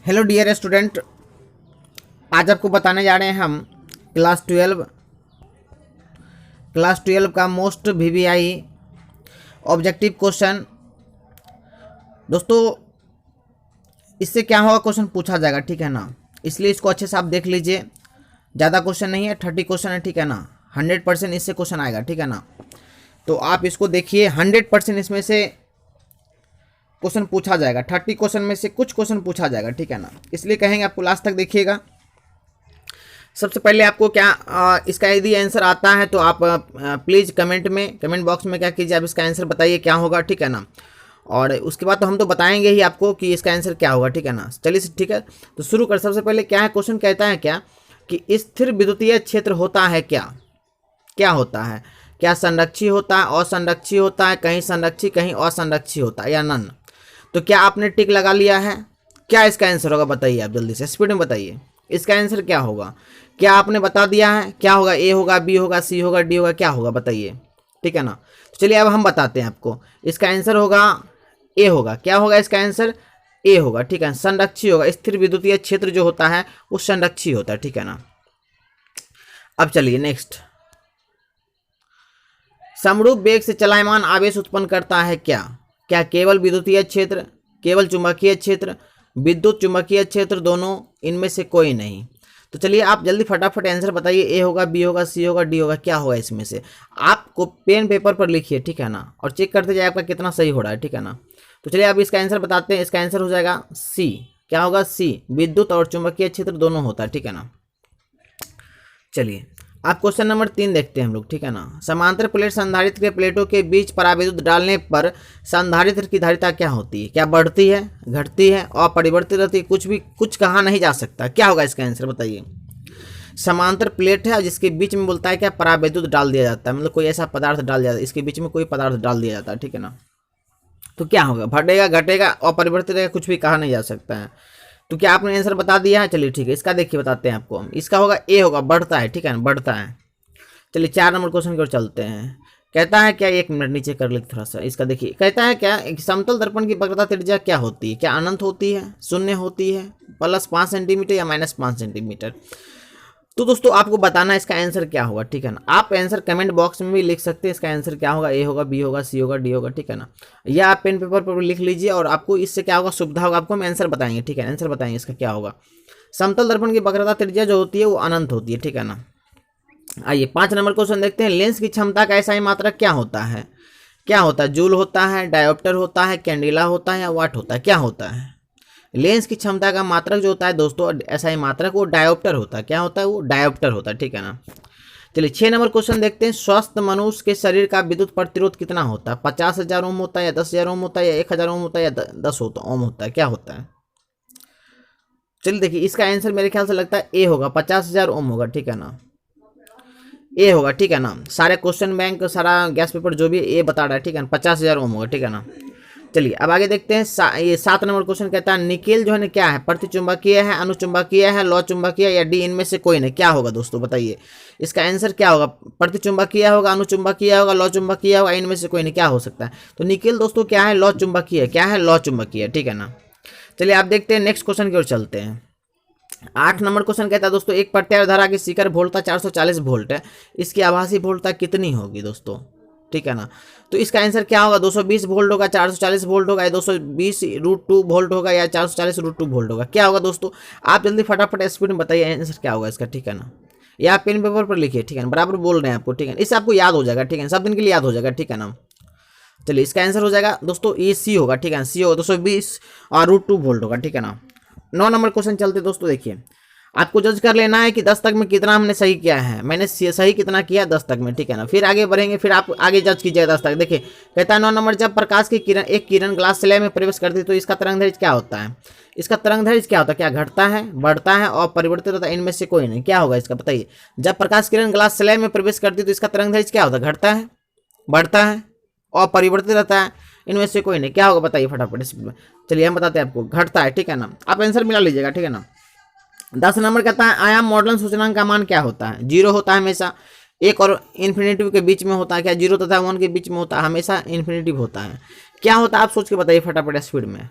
Hello dear student, आज आपको बताने जा रहे हैं हम क्लास 12 का मोस्ट वीवीआई ऑब्जेक्टिव क्वेश्चन। दोस्तों, इससे क्या होगा, क्वेश्चन पूछा जाएगा, ठीक है ना। इसलिए इसको अच्छे से आप देख लीजिए। ज़्यादा क्वेश्चन नहीं है, 30 क्वेश्चन है, ठीक है ना। 100% इससे क्वेश्चन आएगा, ठीक है ना। तो आप इसको देखिए, 100% इसमें से क्वेश्चन पूछा जाएगा। 30 क्वेश्चन में से कुछ क्वेश्चन पूछा जाएगा, ठीक है ना। इसलिए कहेंगे आपको लास्ट तक देखिएगा। सबसे पहले आपको क्या इसका यदि आंसर आता है तो आप प्लीज़ कमेंट बॉक्स में क्या कीजिए, आप इसका आंसर बताइए क्या होगा, ठीक है ना। और उसके बाद तो हम तो बताएंगे ही आपको कि इसका आंसर क्या होगा, ठीक है ना। चलिए ठीक है, तो शुरू कर। सबसे पहले क्या है, क्वेश्चन कहता है क्या कि स्थिर विद्युतीय क्षेत्र होता है क्या होता है। क्या संरक्षी होता है, असंरक्षी होता है, कहीं संरक्षी कहीं असंरक्षी होता है, या नन। तो क्या आपने टिक लगा लिया है? क्या इसका आंसर होगा बताइए, आप जल्दी से स्पीड में बताइए इसका आंसर क्या होगा। क्या आपने बता दिया है? क्या होगा, ए होगा, बी होगा, सी होगा, डी होगा, क्या होगा बताइए, ठीक है ना। तो चलिए अब हम बताते हैं आपको। इसका आंसर होगा ए होगा। क्या होगा इसका आंसर? ए होगा, ठीक है। संरक्षी होगा। स्थिर विद्युतीय क्षेत्र जो होता है वो संरक्षी होता है, ठीक है ना। अब चलिए नेक्स्ट। समरूप वेग से चलायमान आवेश उत्पन्न करता है क्या केवल विद्युतीय क्षेत्र, केवल चुंबकीय क्षेत्र, विद्युत चुंबकीय क्षेत्र, दोनों, इनमें से कोई नहीं। तो चलिए आप जल्दी फटाफट आंसर बताइए। ए होगा, बी होगा, सी होगा, डी होगा, क्या होगा इसमें से। आपको पेन पेपर पर लिखिए, ठीक है ना, और चेक करते जाइए आपका कितना सही हो रहा है, ठीक है ना। तो चलिए अब इसका आंसर बताते हैं। इसका आंसर हो जाएगा सी। क्या होगा? सी। विद्युत और चुंबकीय क्षेत्र दोनों होता है, ठीक है ना। चलिए आप क्वेश्चन नंबर 3 देखते हैं हम लोग, ठीक है ना। समांतर प्लेट संधारित्र के प्लेटों के बीच पराविद्युत डालने पर संधारित्र की धारिता क्या होती है? क्या बढ़ती है, घटती है, अपरिवर्तित रहती है, कुछ कहा नहीं जा सकता। क्या होगा इसका आंसर बताइए। समांतर प्लेट है जिसके बीच में बोलता है क्या, पराविद्युत डाल दिया जाता है, मतलब कोई ऐसा पदार्थ डाल दिया जाता है, इसके बीच में कोई पदार्थ डाल दिया जाता है, ठीक है ना। तो क्या होगा, बढ़ेगा, घटेगा, अपरिवर्तित रहेगा, कुछ भी कहा नहीं जा सकता है। तो क्या आपने आंसर बता दिया है? चलिए ठीक है, इसका देखिए बताते हैं आपको हम। इसका होगा ए होगा, बढ़ता है, ठीक है ना, बढ़ता है। चलिए 4 नंबर क्वेश्चन की ओर चलते हैं। कहता है क्या, 1 मिनट नीचे कर लेते थोड़ा सा, इसका देखिए। कहता है क्या, एक समतल दर्पण की वक्रता त्रिज्या क्या होती है? क्या अनंत होती है, शून्य होती है, +5 सेंटीमीटर या -5 सेंटीमीटर। तो दोस्तों आपको बताना है इसका आंसर क्या होगा, ठीक है ना। आप आंसर कमेंट बॉक्स में भी लिख सकते हैं। इसका आंसर क्या होगा, ए होगा, बी होगा, सी होगा, डी होगा, ठीक है ना। या आप पेन पेपर पर लिख लीजिए और आपको इससे क्या होगा, सुविधा होगा, आपको हम आंसर बताएंगे, ठीक है। आंसर बताएंगे इसका क्या होगा। समतल दर्पण की वक्रता त्रिज्या जो होती है वो अनंत होती है, ठीक है ना। आइए 5 नंबर क्वेश्चन देखते हैं। लेंस की क्षमता का एसआई मात्रक क्या होता है? क्या होता है? जूल होता है, डायोप्टर होता है, कैंडिला होता है, या वाट होता है, क्या होता है। लेंस की क्षमता का मात्रक जो होता है दोस्तों, एसआई मात्रक, वो डायोप्टर होता है। क्या होता है? वो डायोप्टर होता है, ठीक है ना। चलिए 6 नंबर क्वेश्चन देखते हैं। स्वस्थ मनुष्य के शरीर का विद्युत प्रतिरोध कितना होता है? 50,000 ओम होता है, या 10,000 ओम होता है, या 1,000 ओम होता है, या 10 ओम होता है, क्या होता है। चलिए देखिए, इसका आंसर मेरे ख्याल से लगता है ए होगा, 50,000 ओम होगा, ठीक है ना। ए होगा, ठीक है ना। सारे क्वेश्चन बैंक, सारा गैस पेपर जो भी ए बता रहा है, ठीक है ना, 50,000 ओम होगा, ठीक है ना। चलिए अब आगे देखते हैं। ये 7 नंबर क्वेश्चन कहता है निकेल जो है ना क्या है, प्रतिचुंबकीय है, अनुचुंबकीय है, लौ चुंबकीय, या डी इनमें से कोई नहीं। क्या होगा दोस्तों बताइए, इसका आंसर क्या होगा। प्रतिचुंबकीय होगा, अनुचुंबकीय होगा, लौ चुंबकीय होगा, इनमें से कोई नहीं, क्या हो सकता है। तो निकेल दोस्तों क्या है, लौ चुंबकीय, क्या है, लौ चुंबकीय, ठीक है ना। चलिए आप देखते हैं नेक्स्ट क्वेश्चन की ओर चलते हैं। 8 नंबर क्वेश्चन कहता है दोस्तों, एक प्रत्यावर्त धारा की शिखर वोल्टता 440 वोल्ट है, इसकी आभासी वोल्टता कितनी होगी दोस्तों, ठीक है ना। तो इसका आंसर क्या होगा, 220 वोल्ट होगा, 440 वोल्ट होगा, या 220√2 वोल्ट होगा, या 440√2 वोल्ट होगा, क्या होगा दोस्तों। आप जल्दी फटाफट स्पीड में बताइए आंसर क्या होगा इसका, ठीक है ना। या आप पेन पेपर पर लिखिए, ठीक है ना, बराबर बोल रहे हैं आपको, ठीक है। इससे आपको याद हो जाएगा, ठीक है, सब दिन के लिए याद हो जाएगा, ठीक है ना। चलिए इसका आंसर हो जाएगा दोस्तों ये सी होगा, ठीक है, सी होगा, 220√2 वोल्ट होगा, ठीक है ना। 9 नंबर क्वेश्चन चलते दोस्तों। देखिए आपको जज कर लेना है कि 10 तक में कितना हमने सही किया है। मैंने सही कितना किया 10 तक में, ठीक है ना। फिर आगे बढ़ेंगे, फिर आप आगे जज कीजिएगा 10 तक। देखिए कहता है 9 नंबर, जब प्रकाश की किरण एक किरण ग्लास स्लैब में प्रवेश करती है तो इसका तरंगदैर्घ्य क्या होता है। इसका तरंगदैर्घ्य क्या होता है, क्या घटता है, बढ़ता है, और परिवर्तित होता है, इनमें से कोई नहीं। क्या होगा इसका बताइए। जब प्रकाश किरण ग्लास स्लैब में प्रवेश करती है तो इसका तरंगदैर्घ्य क्या होता है, घटता है, बढ़ता है, और परिवर्तित रहता है, इनमें से कोई नहीं। क्या होगा बताइए फटाफट। चलिए हम बताते हैं आपको, घटता है, ठीक है ना। आप आंसर मिला लीजिएगा, ठीक है ना। 10 नंबर कहता है आयाम मॉडलन सूचनांक का मान क्या होता है। 0 होता है हमेशा, 1 और इन्फिनेटिव के बीच में होता है। क्या 0 तथा 1 के बीच में होता है, हमेशा इन्फिनेटिव होता है। क्या होता है आप सोच के बताइए फटाफट स्पीड में,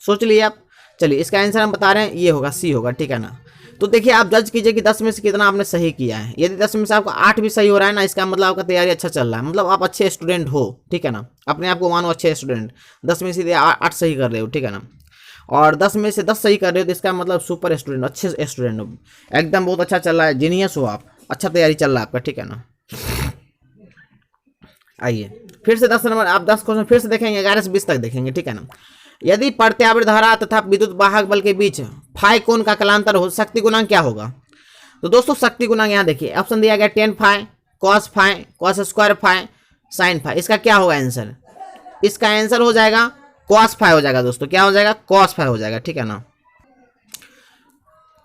सोच लिए आप। चलिए इसका आंसर हम बता रहे हैं, ये होगा सी होगा, ठीक है ना। तो देखिए आप जज कीजिए कि 10 में से कितना आपने सही किया है। यदि 10 में से आपका 8 भी सही हो रहा है ना, इसका मतलब आपका तैयारी अच्छा चल रहा है, मतलब आप अच्छे स्टूडेंट हो, ठीक है ना। अपने आप को मानो अच्छे स्टूडेंट, 10 में से 8 सही कर रहे हो, ठीक है ना। और 10 में से 10 सही कर रहे हो तो इसका मतलब सुपर स्टूडेंट, अच्छे स्टूडेंट हो, एकदम बहुत अच्छा चल रहा है, जीनियस हो आप, अच्छा तैयारी चल रहा है आपका, ठीक है ना। आइए फिर से 10 नंबर, आप 10 क्वेश्चन फिर से देखेंगे, 11 से 20 तक देखेंगे, ठीक है ना। यदि प्रत्यावर्त धारा तथा विद्युत वाहक बल के बीच फाई कोण का कलांतर हो, शक्ति गुणांक क्या होगा? तो दोस्तों शक्ति गुणांक यहाँ देखिए ऑप्शन दिया गया tan phi, cos square phi, sin phi. इसका क्या होगा आंसर? इसका आंसर हो जाएगा cos फाई हो जाएगा दोस्तों, क्या हो जाएगा? cos फाई हो जाएगा, ठीक है ना।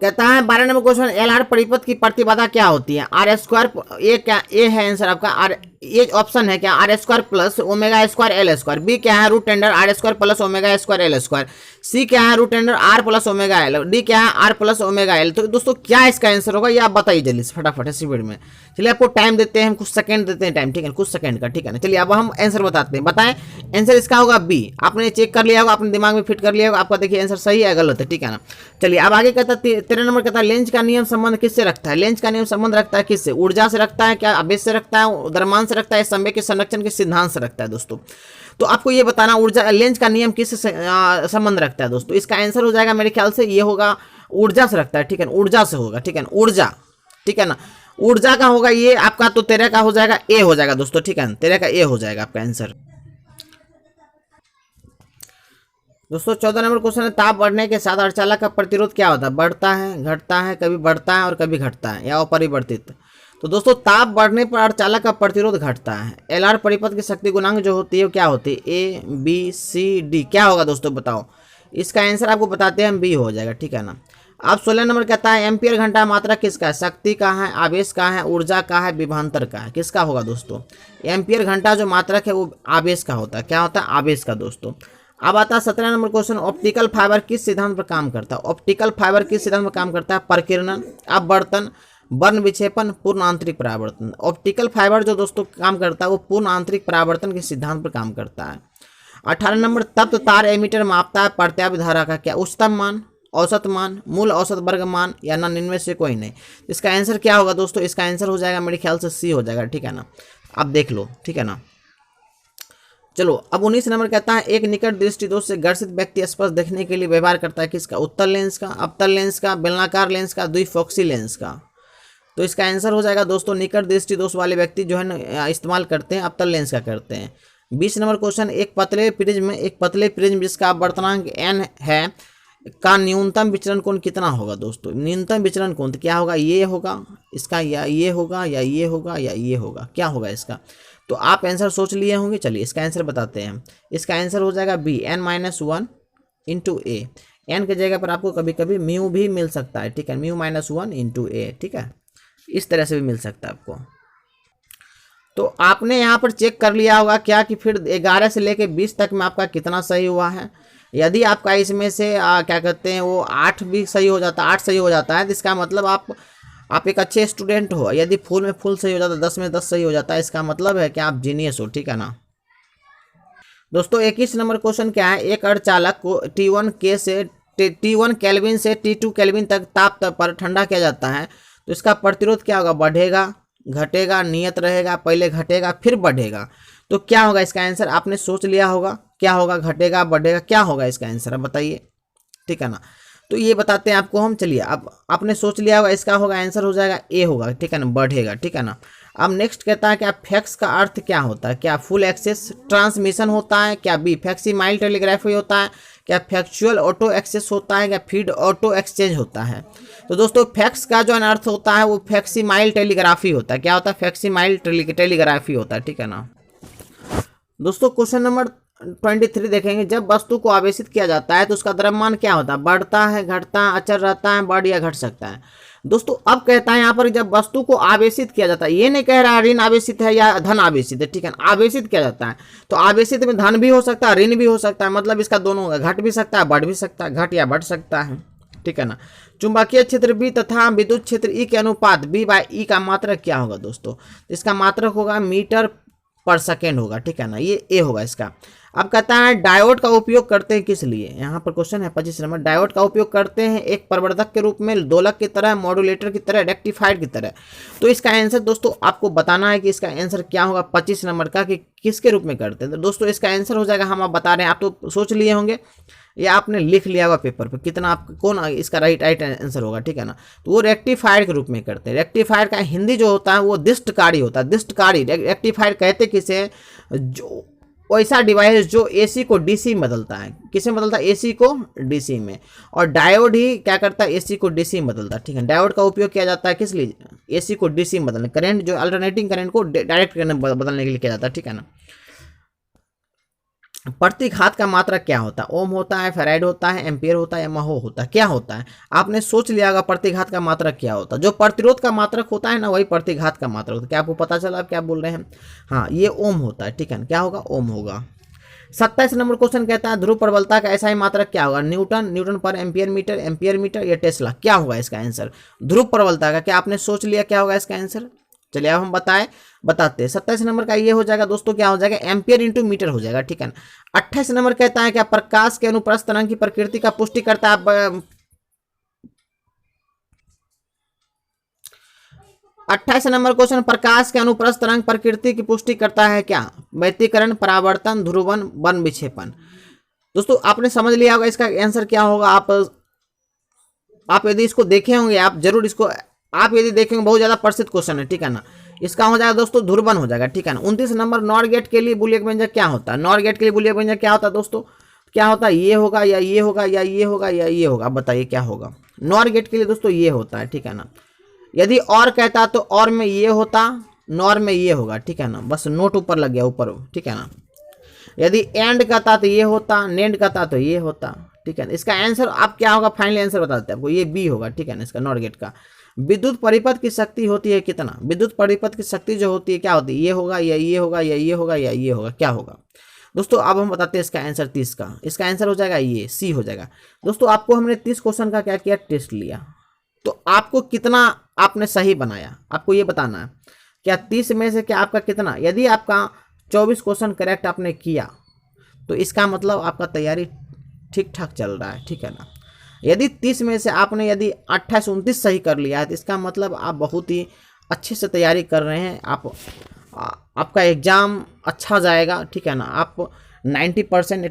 कहता है 12 नंबर क्वेश्चन, एल आर परिपथ की प्रतिबाधा क्या होती है? आर स्क्वायर, ये क्या, ये है आंसर आपका आर, ये ऑप्शन है क्या? R square plus omega square L square, B क्या है? Root under R square plus omega square L square, C क्या है? Root under R plus omega L, D क्या है? R plus omega L. तो दोस्तों क्या इसका आंसर होगा ये आप बताइए जल्दी से फटाफट स्पीड में। चलिए आपको टाइम देते हैं, हम कुछ सेकंड देते हैं टाइम, ठीक है, कुछ सेकंड का, ठीक है ना। चलिए अब हम आंसर बताते हैं, बताएं। आंसर इसका होगा बी। आपने चेक कर लिया होगा, अपने दिमाग में फिट कर लिया होगा, आपका देखिए आंसर सही है गलत है, ठीक है ना। चलिए अब आगे कहता है 13 नंबर कहता है लेंज का नियम संबंध किससे रखता है? लेंज का नियम संबंध रखता है किससे? ऊर्जा से रखता है क्या? आवेश से रखता है? द्रव्यमान से रखता है? समय के संरक्षण के सिद्धांत से रखता है दोस्तों। तो आपको ये बताना ऊर्जा, लेंज का नियम किससे संबंध रखता है दोस्तों। इसका आंसर हो जाएगा मेरे ख्याल से ये होगा ऊर्जा से रखता है, ठीक है, ऊर्जा से होगा, ठीक है, ऊर्जा, ठीक है ना। ऊर्जा का होगा ये आपका, तो 13 का हो जाएगा ए हो जाएगा दोस्तों, ठीक है, 13 का ए हो जाएगा आपका आंसर दोस्तों। 14 नंबर क्वेश्चन है ताप बढ़ने के साथ अर्धचालक का प्रतिरोध क्या होता है? बढ़ता है, घटता है, कभी बढ़ता है और कभी घटता है, या अपरिवर्तित। तो दोस्तों ताप बढ़ने पर अर्धचालक का प्रतिरोध घटता है। एल आर परिपथ की शक्ति गुणांक जो होती है वो क्या होती है? ए बी सी डी, क्या होगा दोस्तों बताओ। इसका आंसर आपको बताते हैं हम, बी हो जाएगा, ठीक है ना। अब 16 नंबर कहता है एम्पियर घंटा मात्रा किसका है? शक्ति का है, आवेश का है, ऊर्जा का है, विभवांतर का है, किसका होगा दोस्तों? एम्पियर घंटा जो मात्रक है वो आवेश का होता है, क्या होता है? आवेश का दोस्तों। अब आता है 17 नंबर क्वेश्चन, ऑप्टिकल फाइबर किस सिद्धांत पर काम करता है? ऑप्टिकल फाइबर किस सिद्धांत पर काम करता है? प्रकीर्णन, अपवर्तन, वर्ण विक्षेपन, पूर्ण आंतरिक परावर्तन। ऑप्टिकल फाइबर जो दोस्तों काम करता है वो पूर्ण आंतरिक परावर्तन के सिद्धांत पर काम करता है। 18 नंबर तप्त तार एमीटर मापता है प्रत्यावर्त धारा का क्या? उच्चतम मान, औसत मान, मूल औसत वर्ग मान, या ना इनमें से कोई नहीं। इसका आंसर क्या होगा दोस्तों? इसका आंसर हो जाएगा मेरे ख्याल से सी हो जाएगा, ठीक है ना। आप देख लो, ठीक है ना। चलो अब 19 नंबर कहता है एक निकट दृष्टि दोष से ग्रसित व्यक्ति स्पष्ट देखने के लिए व्यवहार करता है किसका? उत्तल लेंस का, अवतल लेंस का, बेलनाकार लेंस का, द्विफोक्सी लेंस का। तो इसका आंसर हो जाएगा दोस्तों निकट दृष्टि दोष वाले व्यक्ति जो है ना इस्तेमाल करते हैं अवतल लेंस का करते हैं। 20 नंबर क्वेश्चन, एक पतले प्रिज्म जिसका अपवर्तनांक n है का न्यूनतम विचलन कोण कितना होगा दोस्तों? न्यूनतम विचलन कोण तो क्या होगा? ये होगा इसका, या ये होगा, या ये होगा, या ये होगा, क्या होगा इसका? तो आप आंसर सोच लिए होंगे। चलिए इसका आंसर बताते हैं। इसका आंसर हो जाएगा बी, n-1 इंटू ए। एन की जगह पर आपको कभी कभी म्यू भी मिल सकता है, ठीक है, μ-1 इंटू ए, ठीक है, इस तरह से भी मिल सकता है आपको। तो आपने यहाँ पर चेक कर लिया होगा क्या कि फिर 11 से लेके 20 तक में आपका कितना सही हुआ है। यदि आपका इसमें से क्या कहते हैं वो 8 भी सही हो जाता है, 8 सही हो जाता है, तो इसका मतलब आप एक अच्छे स्टूडेंट हो। यदि फुल में फुल सही हो जाता है, 10 में 10 सही हो जाता है, इसका मतलब है कि आप जीनियस हो, ठीक है ना दोस्तों। 21 नंबर क्वेश्चन क्या है, एक अर्धचालक को T1 केल्विन से T2 केल्विन तक ताप पर ठंडा किया जाता है, तो इसका प्रतिरोध क्या होगा? बढ़ेगा, घटेगा, नियत रहेगा, पहले घटेगा फिर बढ़ेगा। तो क्या होगा इसका आंसर? आपने सोच लिया होगा क्या होगा, घटेगा, बढ़ेगा, क्या होगा इसका आंसर? आप बताइए, ठीक है ना। तो ये बताते हैं आपको हम। चलिए अब आपने सोच लिया होगा, इसका होगा आंसर हो जाएगा ए होगा, ठीक है ना, बढ़ेगा, ठीक है ना। अब नेक्स्ट कहता है क्या फैक्स का अर्थ क्या होता है? क्या फुल एक्सेस ट्रांसमिशन होता है? क्या बी फैक्सीमाइल टेलीग्राफी होता है? क्या फैक्चुअल ऑटो एक्सेस होता है? क्या फीड ऑटो एक्सचेंज होता है? तो दोस्तों फैक्स का जो अर्थ होता है वो फैक्सीमाइल टेलीग्राफी होता है। क्या होता है? फैक्सीमाइल टेलीग्राफी होता है, ठीक है ना दोस्तों। क्वेश्चन नंबर 23 देखेंगे, जब वस्तु को आवेशित किया जाता है तो उसका द्रव्यमान क्या होता है? बढ़ता है, घटता है, अचर रहता है, बढ़ या घट सकता है। दोस्तों अब कहता है यहाँ पर जब वस्तु को आवेशित किया जाता है, ये नहीं कह रहा ऋण आवेशित है या धन आवेशित है, ठीक है, आवेशित किया जाता है। तो आवेशित में धन भी हो सकता है, ऋण भी हो सकता है, मतलब इसका दोनों होगा, घट भी सकता है, बढ़ भी सकता है, घट या बढ़ सकता है, ठीक है ना। चुंबकीय क्षेत्र बी तथा विद्युत क्षेत्र ई के अनुपात B/E का मात्रक क्या होगा दोस्तों? इसका मात्रक होगा मीटर पर सेकेंड होगा, ठीक है ना, ये ए होगा इसका। अब कहता है डायोड का उपयोग करते हैं किस लिए, यहाँ पर क्वेश्चन है 25 नंबर। डायोड का उपयोग करते हैं एक प्रवर्धक के रूप में, दोलक की तरह, मॉड्यूलेटर की तरह, रेक्टिफायर की तरह। तो इसका आंसर दोस्तों आपको बताना है कि इसका आंसर क्या होगा 25 नंबर का, कि किसके रूप में करते हैं। तो दोस्तों इसका आंसर हो जाएगा, हम आप बता रहे हैं, आप तो सोच लिए होंगे या आपने लिख लिया होगा पेपर पर कितना आप कौन इसका राइट आंसर होगा, ठीक है ना। तो वो रेक्टिफायर के रूप में करते हैं। रेक्टिफायर का हिंदी जो होता है वो दिष्टकारी होता है, दिष्टकारी। रेक्टिफायर कहते किसे, जो वैसा डिवाइस जो एसी को डीसी में बदलता है। किसे बदलता है, एसी को डीसी में। और डायोड ही क्या करता है, एसी को डीसी में बदलता है, ठीक है। डायोड का उपयोग किया जाता है किस लिए, एसी को डीसी में बदलने, करंट जो अल्टरनेटिंग करंट को डायरेक्ट करंट बदलने के लिए किया जाता है, ठीक है ना। प्रतिघात का मात्रक क्या होता है, ओम होता है, फेराइड होता है, एम्पियर होता है, या महो होता है, क्या होता है। आपने सोच लिया होगा प्रतिघात का मात्रक क्या होता है। जो प्रतिरोध का मात्रक होता है ना वही प्रतिघात का मात्रक होता है। क्या आपको पता चला आप क्या बोल रहे हैं, हाँ ये ओम होता है, ठीक है। क्या होगा, ओम होगा। 27 नंबर क्वेश्चन कहता है ध्रुव प्रबलता का ऐसा ही मात्रक क्या होगा, न्यूटन, न्यूटन पर एम्पियर मीटर, या टेस्ला, क्या होगा इसका आंसर। ध्रुव प्रबलता का क्या आपने सोच लिया क्या होगा इसका आंसर, चलिए अब हम बताते हैं। 27 नंबर का ये हो जाएगा दोस्तों, क्या हो जाएगा, एम्पियर इंटू मीटर हो जाएगा, ठीक है ना। 28 नंबर कहता है क्या प्रकाश के अनुप्रस्थ तरंग की प्रकृति का पुष्टि करता है। 28 नंबर क्वेश्चन, प्रकाश के अनुप्रस्थ तरंग प्रकृति की पुष्टि करता है क्या, व्यतिकरण, परावर्तन, ध्रुवन, वन विक्षेपण। दोस्तों आपने समझ लिया होगा इसका आंसर क्या होगा। आप यदि इसको देखे होंगे, आप जरूर इसको आप यदि देखेंगे, बहुत ज्यादा प्रसिद्ध क्वेश्चन है, ठीक है ना। इसका हो जाएगा दोस्तों ध्रुवन हो जाएगा, ठीक है ना। 29 नंबर, नॉर गेट के लिए बुलियन व्यंजक क्या होता है। नॉर गेट के लिए बुलियन व्यंजक क्या होता है दोस्तों, क्या होता है, ये होगा या ये होगा या ये होगा या ये होगा, बताइए क्या होगा। नॉर गेट के लिए दोस्तों ये होता है, ठीक है ना। यदि और कहता तो और में ये होता, नॉर में ये होगा, ठीक है ना। बस नोट ऊपर लग गया ऊपर, ठीक है ना। यदि एंड कहता तो ये होता, नेंड कहता तो ये होता, ठीक है ना। इसका आंसर आप क्या होगा, फाइनली आंसर बता देते हैं आपको, ये बी होगा, ठीक है ना, इसका नॉर गेट का। विद्युत परिपथ की शक्ति होती है कितना, विद्युत परिपथ की शक्ति जो होती है क्या होती है, ये होगा या ये होगा या ये होगा या ये होगा, क्या होगा दोस्तों। अब हम बताते हैं इसका आंसर 30 का। इसका आंसर हो जाएगा ये सी हो जाएगा। दोस्तों आपको हमने 30 क्वेश्चन का क्या किया, टेस्ट लिया। तो आपको कितना आपने सही बनाया, आपको ये बताना है क्या 30 में से क्या आपका कितना। यदि आपका 24 क्वेश्चन करेक्ट आपने किया तो इसका मतलब आपका तैयारी ठीक ठाक चल रहा है, ठीक है ना। यदि 30 में से आपने यदि 28 29 सही कर लिया है तो इसका मतलब आप बहुत ही अच्छे से तैयारी कर रहे हैं। आपका एग्ज़ाम अच्छा जाएगा, ठीक है ना। आप 90%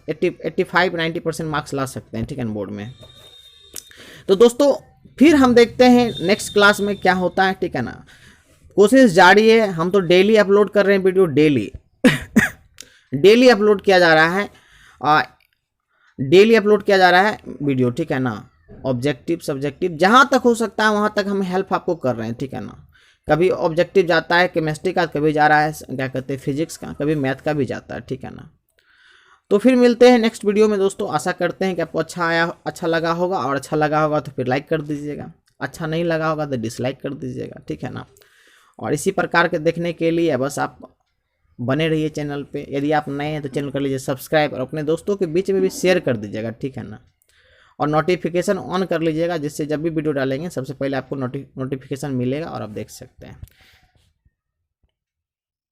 85-90% मार्क्स ला सकते हैं, ठीक है ना, बोर्ड में। तो दोस्तों फिर हम देखते हैं नेक्स्ट क्लास में क्या होता है, ठीक है ना। कोशिश जारी है, हम तो डेली अपलोड कर रहे हैं वीडियो, डेली डेली अपलोड किया जा रहा है, डेली अपलोड किया जा रहा है वीडियो, ठीक है ना। ऑब्जेक्टिव सब्जेक्टिव जहाँ तक हो सकता है वहाँ तक हम हेल्प आपको कर रहे हैं, ठीक है ना। कभी ऑब्जेक्टिव जाता है केमिस्ट्री का, कभी जा रहा है क्या कहते हैं फिजिक्स का, कभी मैथ का भी जाता है, ठीक है ना। तो फिर मिलते हैं नेक्स्ट वीडियो में दोस्तों। आशा करते हैं कि आपको अच्छा लगा होगा, और अच्छा लगा होगा तो फिर लाइक कर दीजिएगा, अच्छा नहीं लगा होगा तो डिसलाइक कर दीजिएगा, ठीक है ना। और इसी प्रकार के देखने के लिए बस आप बने रहिए चैनल पे। यदि आप नए हैं तो चैनल कर लीजिए सब्सक्राइब, और अपने दोस्तों के बीच में भी शेयर कर दीजिएगा, ठीक है ना। और नोटिफिकेशन ऑन कर लीजिएगा, जिससे जब भी वीडियो डालेंगे सबसे पहले आपको नोटिफिकेशन मिलेगा और आप देख सकते हैं।